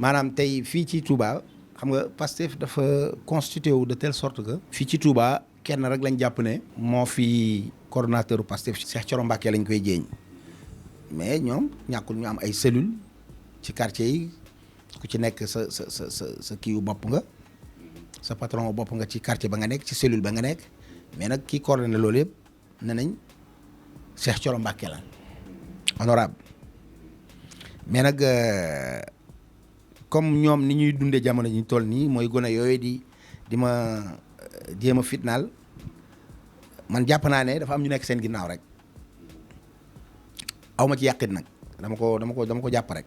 maanaam tey fii ci Touba xam nga Pastef dafa constitué wu de telle sorte que fii ci Touba kenn rek lañ jàpp ne moo fi coordonnateur Pastef Cheikh Thioro Mbacké lañ koy jéeñ mais ñoom ñàkkul ñu am ay cellules ci quartier yi ku ci nekk sa kii wu bopp nga sa patron wu bopp nga ci quartier ba nga nekk ci cellule ba nga nekk mais nag kii coordonné loolu yëpp ne nañ Cheikh Thioro Mbacké la honorable mais nag comme ñoom ni ñuy dundee jamono ji ñu toll nii mooy gone yooyu di ma jéem a fitnaal man jàpp naa ne dafa am ñu nekk seen ginnaaw rek aw ma ci yàqit nag dama ko jàpp rek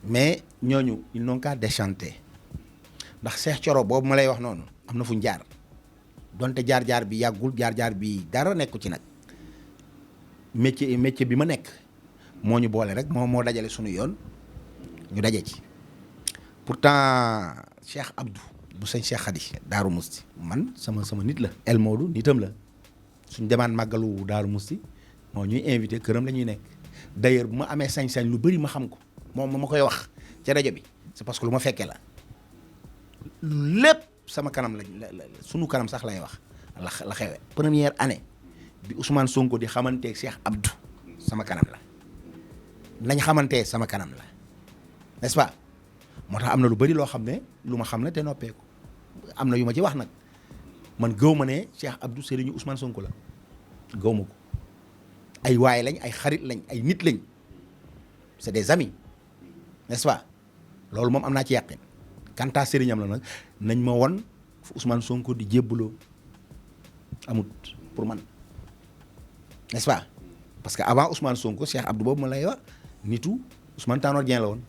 mais ñooñu ils n'ont qu'à déchanter ndax Cheikh Thioro boobu ma lay wax noonu am na fu ñu jaar donte jaar-jaar bi yàggul jaar-jaar bi dara nekku ci nag métier bi ma nekk moo ñu boole rek moo dajale suñu yoon ñu daje ci pourtant Cheikh Abdou bu sëñ Cheikh Khady Daaru Musti man sama nit la El Modou nitam la suñ demaan màggalu Daaru Musti moo ñuy invité këram la ñuy nekk d'ailleurs bu ma amee sañ-sañ lu bëri ma xam ko moom ma koy wax ci rajo bi c'est parce que lu ma fekkee la lépp sama kanam la sunu kanam sax lay wax la xewe première année bi Ousmane Sonko di xamanteeg Cheikh Abdou sama kanam la nañ xamantee sama kanam la n'est-ce pas moo tax am na lu bari loo xam ne lu ma xam ne te noppeeku am na yu ma ci wax nag man gëw ma ne Cheikh Abdou sëriñu Ousmane Sonko la gëw ma ko ay waay lañ ay xarit lañ ay nit lañ c'est des amis n'est-ce pas loolu moom am naa ci yàqin kanta sëriñam la nag nañ ma won fu Ousmane Sonko di jébbaloo amut pour man n'est-ce pas parce que avant Ousmane Sonko Cheikh Abdou boobu ma lay wax nitu Ousmane Tanor Dieng la woon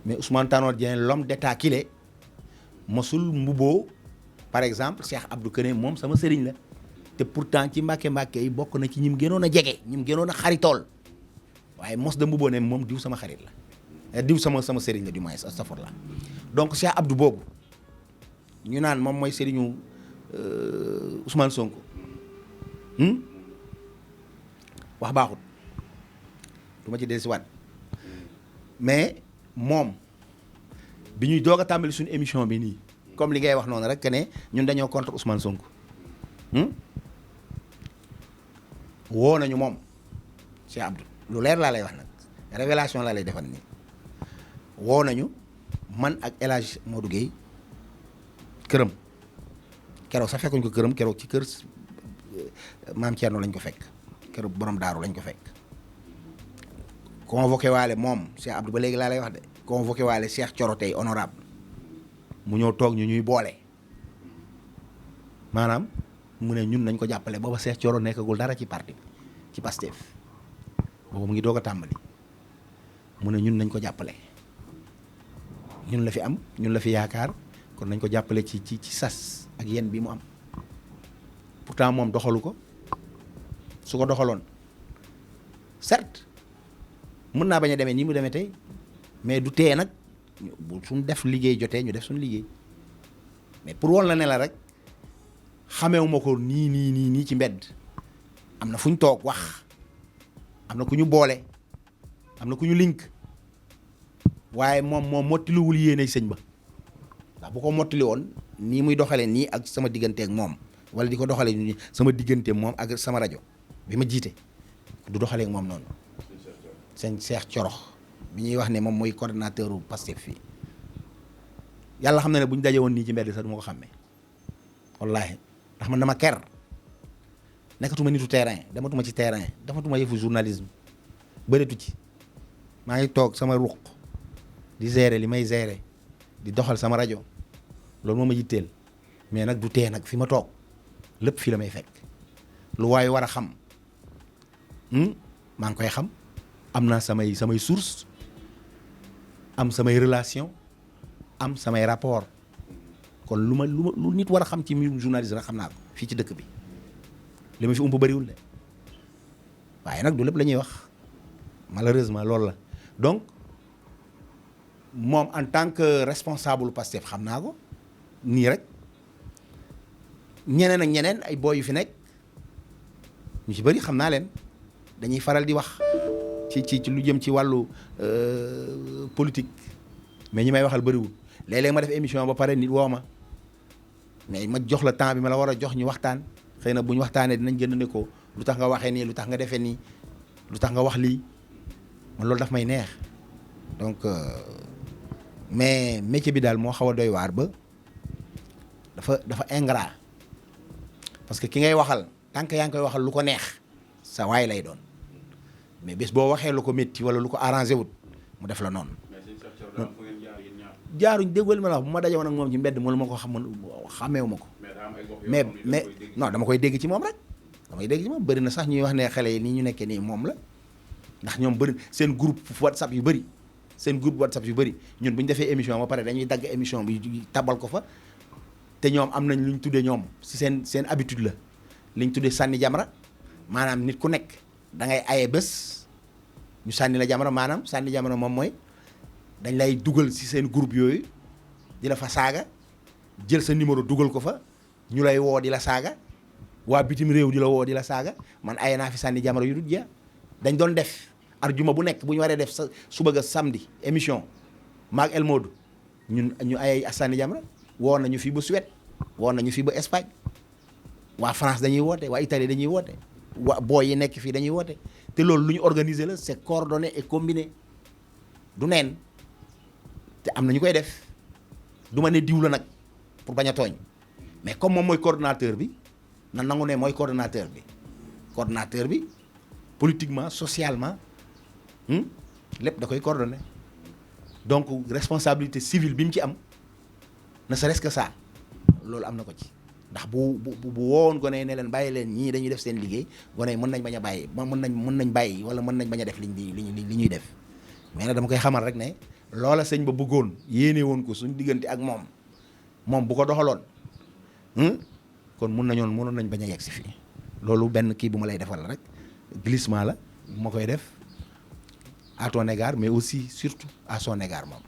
mais Ousmane Tanor Dieng l'homme d'état qu'il est mosul mbuboo par exemple Cheikh Abdou Kene moom sama sëriñ la te pourtant ci mbàkke yi bokk na ci ñim gënoon a jege ñim gënoon a xaritool waaye mos da mbuboo ne moom diw sama xarit la diw sama sëriñ la du moins astafurlah donc Cheikh Abdou boobu ñu naan moom mooy sëriñu Ousmane Sonko wax baaxut du ma ci dellusiwaat mais moom bi ñuy doog a tàmbali suñu émission bi nii comme li ngay wax noonu rek que ne ñun dañoo contre Ousmane Sonko woo nañu moom Cheikh Abdou lu leer laa lay wax nag révélation laa lay defal nii woo nañu man ak El Hadj Modou Gueye këram keroog sax fekkuñ ko këram keroog ci kër maam Thierno lañ ko fekk keroog borom daaru lañ ko fekk convoqué waale moom Cheikh Abdou ba léegi laa lay wax de convoqué waale Cheikh Thioro tey honorable mu ñëw toog ñu ñuy boole maanaam mu ne ñun nañ ko jàppale booba Cheikh Thioro nekkagul dara ci parti ci Pastef booba mu ngi doog a tàmbali mu ne ñun nañ ko jàppale ñun la fi am ñun la fi yaakaar kon nañ ko jàppale ci sas ak yéen bi mu am pourtant moom doxalu ko su ko doxaloon certes mën naa bañ a demee nii mu demee tey mais du tee nag bu suñ def liggéey jotee ñu def suñu liggéey mais pour woon la ne la rek xamewuma ko nii ci mbedd am na fu ñu toog wax am na ku ñu boole am na ku ñu link waaye moom mottaliwul yéene sëñ ba ndax bu ko mottali woon nii muy doxalee nii ak sama digganteeg moom wala di ko doxalee nii sama diggante moom ak sama rajo bi ma jiite du doxalee moom noonu sëñ Cheikh Thioro bi ñuy wax ne moom mooy coordonnateur u Pastef fii yàlla xam na ne bu ñu daje woon nii ci mbedd sax du ma ko xàmmee wallaahi ndax man dama ker nekkatuma nitu terrain dematuma ci terrain dematuma yëfu journalisme bëreetu ci maa ngi toog sama ruq di gérer li may gérer di doxal sama rajo loolu moo ma yitteel mais nag du tee nag fi ma toog lépp fii la may fekk lu waaye war a xam maa ngi koy xam am naa samay source am samay relation am samay rapport kon lu nit war a xam ci mbirum journaliste rek xam naa ko fii ci dëkk bi li ma fi ump bëriwul de waaye nag du lépp la ñuy wax malheureusement loolu la donc moom en tant que responsable Pastef xam naa ko nii rek ñeneen ak ñeneen ay boy yu fi nekk ñu ci bëri xam naa leen dañuy faral di wax ci lu jëm ci wàllu politique mais ñi may waxal bëriwul léeg-léeg ma def émission ba pare nit woo ma mais ma jox la temps bi ma la war a jox ñu waxtaan xëy na bu ñu waxtaanee dinañ gën a ne ko lu tax nga waxee nii lu tax nga defee nii lu tax nga wax lii man loolu daf may neex donc mais métier bi daal moo xaw a doy waar ba dafa ingrat parce que ki ngay waxal tant que yaa ngi koy waxal lu ko neex sa waay lay doon mais bés boo waxee lu ko métti wala lu ko arrangé wut mu def la noonu. jaaruñ déggal ma la wax bu ma dajewoon ak moom ci mbedd mu la ma ko xameewu ma ko. mais non dama koy dégg ci moom rek damay dégg ci moom bëri na sax ñuy wax ne xale yi nii ñu nekkee nii moom la ndax ñoom bëri seen groupe WhatsApp yu bëri ñun bu ñu defee émission ba pare dañuy dagg émission bi tabal ko fa te ñoom am nañ lu ñu tuddee ñoom si seen habitude la li ñu tuddee sànni jamra maanaam nit ku nekk da ngay aye bés ñu sànni la jamra maanaam sànni jamra moom mooy dañ lay dugal si seen groupe yooyu di la fa saaga jël sa numéro dugal ko fa ñu lay woo di la saaga waa bitim réew di la woo di la saaga man aye naa fi sànni jamra yu dul jeex dañ doon def arjuma bu nekk bu ñu waree def sa suba ga samedi émission maag El Modou ñu aye sànni jamra woo nañu fi ba Suède woo nañu fi ba Espagne waa France dañuy woote waa Italie dañuy woote waa booy yi nekk fii dañuy woote te loolu lu ñu organiser la c'est coordonné et combiné du neen te am na ñu koy def du ma ne diw la nag pour bañ a tooñ mais comme moom mooy coordonnateur bi na nangu ne mooy coordonnateur bi politiquement socialement lépp da koy coordonné donc responsabilité civile bi mu ci am ne serait-ce que ça loolu am na ko ci ndax bu woowoon gone ne leen bàyyi leen ñii dañuy def seen liggéey gone yi mën nañ bañ a bàyyi mën nañ bàyyi wala mën nañ bañ a def li ñuy def mais nag dama koy xamal rek ne loola sëñ ba bëggoon yéene woon ko suñ diggante ak moom bu ko doxaloon kon mënoon nañ bañ a yegg si fii loolu benn kii bu ma lay defal rek glissement la bu ma koy def à ton égard mais aussi surtout à son égard moom.